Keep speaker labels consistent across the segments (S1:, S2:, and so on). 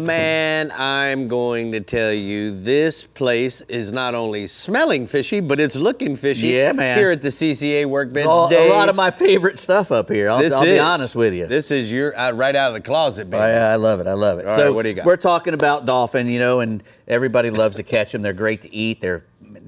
S1: Man, I'm going to tell you, this place is not only smelling fishy, but it's looking fishy.
S2: Yeah, man.
S1: Here at the CCA Workbench.
S2: A lot of my favorite stuff up here. I'll be honest with you.
S1: This is your right out of the closet, baby.
S2: I love it. I love it.
S1: All
S2: So
S1: right, what do you got?
S2: We're talking about dolphin, you know, and everybody loves to catch them. They're great to eat.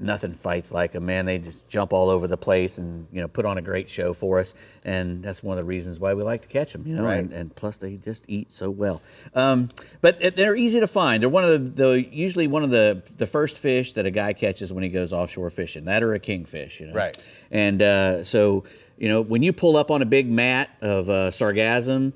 S2: Nothing fights like them, man. They just jump all over the place and, you know, put on a great show for us. And that's one of the reasons why we like to catch them, you know,
S1: right.
S2: and plus they just eat so well. But they're easy to find. They're one of usually one of the first fish that a guy catches when he goes offshore fishing, that or a kingfish, you know.
S1: Right.
S2: And so, you know, when you pull up on a big mat of sargassum,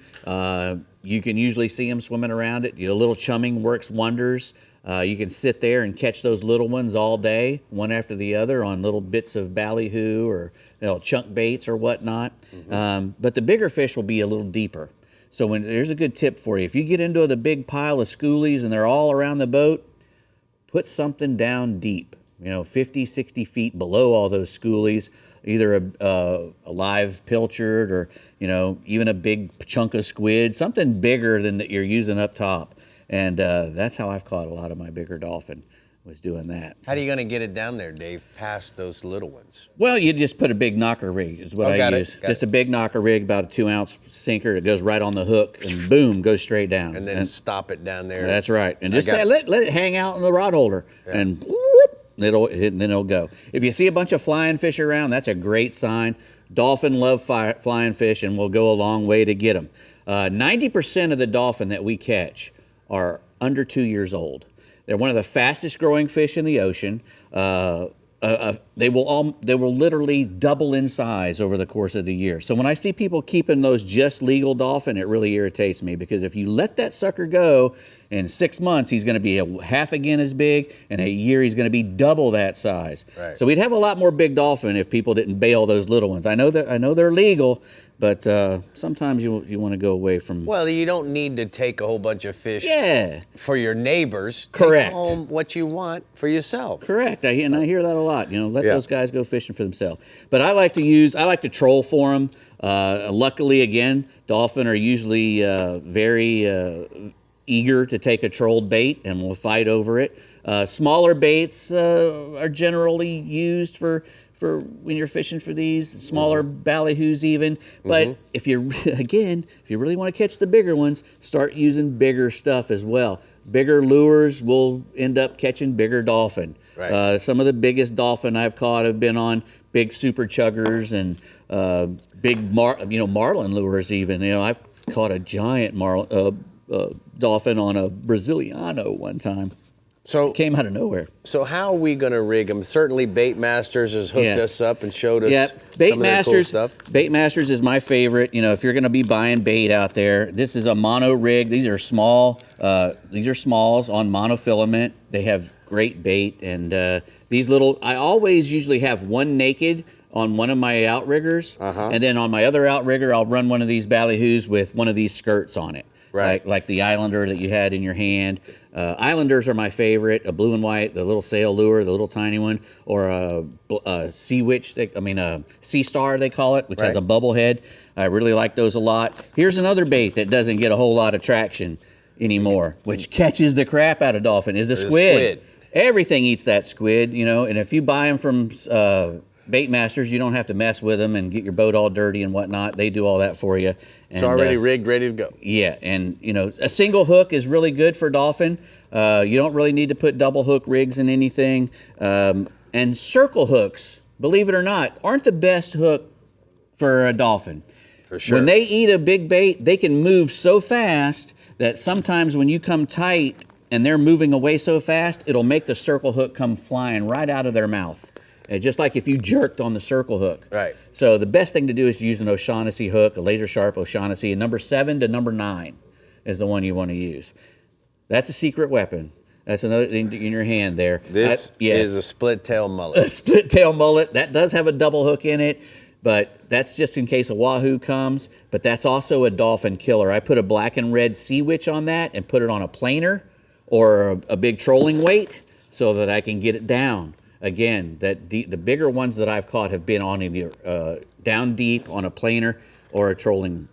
S2: you can usually see them swimming around it. You know, a little chumming works wonders. You can sit there and catch those little ones all day, one after the other, on little bits of ballyhoo or, you know, chunk baits or whatnot. Mm-hmm. But the bigger fish will be a little deeper. So there's a good tip for you. If you get into the big pile of schoolies and they're all around the boat, put something down deep, you know, 50, 60 feet below all those schoolies, either a live pilchard or, you know, even a big chunk of squid, something bigger than that you're using up top. And that's how I've caught a lot of my bigger dolphin, was doing that.
S1: How are you going to get it down there, Dave, past those little ones?
S2: Well, you just put a big knocker rig is what I use. Just a big knocker rig, about a 2-ounce sinker. It goes right on the hook and boom, goes straight down.
S1: And then stop it down there.
S2: That's right. And just let it hang out in the rod holder and whoop, then it'll go. If you see a bunch of flying fish around, that's a great sign. Dolphin love flying fish and will go a long way to get them. 90% of the dolphin that we catch are under 2 years old. They're one of the fastest growing fish in the ocean. They will literally double in size over the course of the year. So when I see people keeping those just legal dolphin, it really irritates me, because if you let that sucker go, in 6 months he's going to be half again as big, and a year he's going to be double that size.
S1: Right.
S2: So we'd have a lot more big dolphin if people didn't bail those little ones. I know they're legal, but sometimes you want to go away from.
S1: Well, you don't need to take a whole bunch of fish for your neighbors.
S2: Correct.
S1: Take home what you want for yourself.
S2: Correct. I hear that a lot. You know, let those guys go fishing for themselves. But I like to troll for them. Luckily, again, dolphin are usually very eager to take a trolled bait and will fight over it. Smaller baits are generally used for when you're fishing for these smaller ballyhoos even. But if you really want to catch the bigger ones, start using bigger stuff as well. Bigger lures will end up catching bigger dolphin.
S1: Right.
S2: Some of the biggest dolphin I've caught have been on big super chuggers and big marlin lures even. You know, I've caught a giant dolphin on a Braziliano one time.
S1: So
S2: it came out of nowhere.
S1: So how are we going to rig them? Certainly Bait Masters has hooked us up and showed us some of their cool stuff.
S2: Bait Masters is my favorite. You know, if you're going to be buying bait out there, this is a mono rig. These are small. These are smalls on monofilament. They have great bait, and these little. I always usually have one naked on one of my outriggers, and then on my other outrigger, I'll run one of these ballyhoos with one of these skirts on it.
S1: Right.
S2: Like the Islander that you had in your hand. Islanders are my favorite, a blue and white, the little sail lure, the little tiny one, or a sea witch, sea star they call it, which has a bubble head. I really like those a lot. Here's another bait that doesn't get a whole lot of traction anymore, which catches the crap out of dolphin, is a squid. Everything eats that squid, you know, and if you buy them from Bait Masters, you don't have to mess with them and get your boat all dirty and whatnot. They do all that for you. And,
S1: it's already rigged, ready to go.
S2: Yeah, and you know, a single hook is really good for dolphin. You don't really need to put double hook rigs in anything. And circle hooks, believe it or not, aren't the best hook for a dolphin.
S1: For sure.
S2: When they eat a big bait, they can move so fast that sometimes when you come tight and they're moving away so fast, it'll make the circle hook come flying right out of their mouth. Just like if you jerked on the circle hook.
S1: Right.
S2: So the best thing to do is to use an O'Shaughnessy hook, a laser sharp O'Shaughnessy, and number 7 to number 9 is the one you want to use. That's a secret weapon. That's another thing in your hand there.
S1: This is a split tail mullet.
S2: A split tail mullet. That does have a double hook in it, but that's just in case a wahoo comes. But that's also a dolphin killer. I put a black and red sea witch on that and put it on a planer or a big trolling weight so that I can get it down. Again, the bigger ones that I've caught have been on either down deep on a planer or a trolling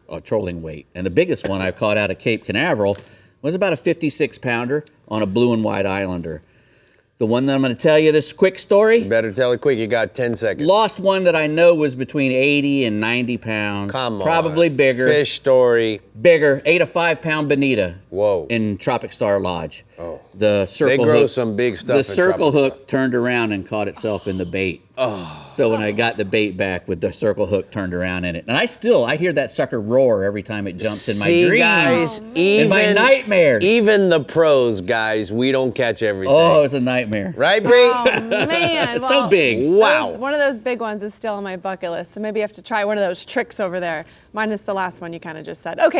S2: weight. And the biggest one I've caught out of Cape Canaveral was about a 56 pounder on a blue and white Islander. The one that I'm going to tell you this quick story.
S1: You better tell it quick. You got 10 seconds.
S2: Lost one that I know was between 80 and 90 pounds.
S1: Come on.
S2: Probably bigger.
S1: Fish story.
S2: Bigger. Ate a 5-pound bonita.
S1: Whoa.
S2: In Tropic Star Lodge.
S1: Oh.
S2: The circle
S1: They grow
S2: hook,
S1: some big stuff
S2: The
S1: in
S2: circle
S1: Tropic
S2: hook turned around and caught itself in the bait.
S1: Oh.
S2: So when I got the bait back with the circle hook turned around in it. And I hear that sucker roar every time it jumps in my dreams.
S1: Guys,
S2: in my nightmares.
S1: Even the pros, guys, we don't catch everything.
S2: Oh, it's a nightmare.
S1: Right, Bree?
S3: Oh, man.
S2: It's so big.
S1: Wow.
S3: One of those big ones is still on my bucket list, so maybe I have to try one of those tricks over there, minus the last one you kind of just said. Okay.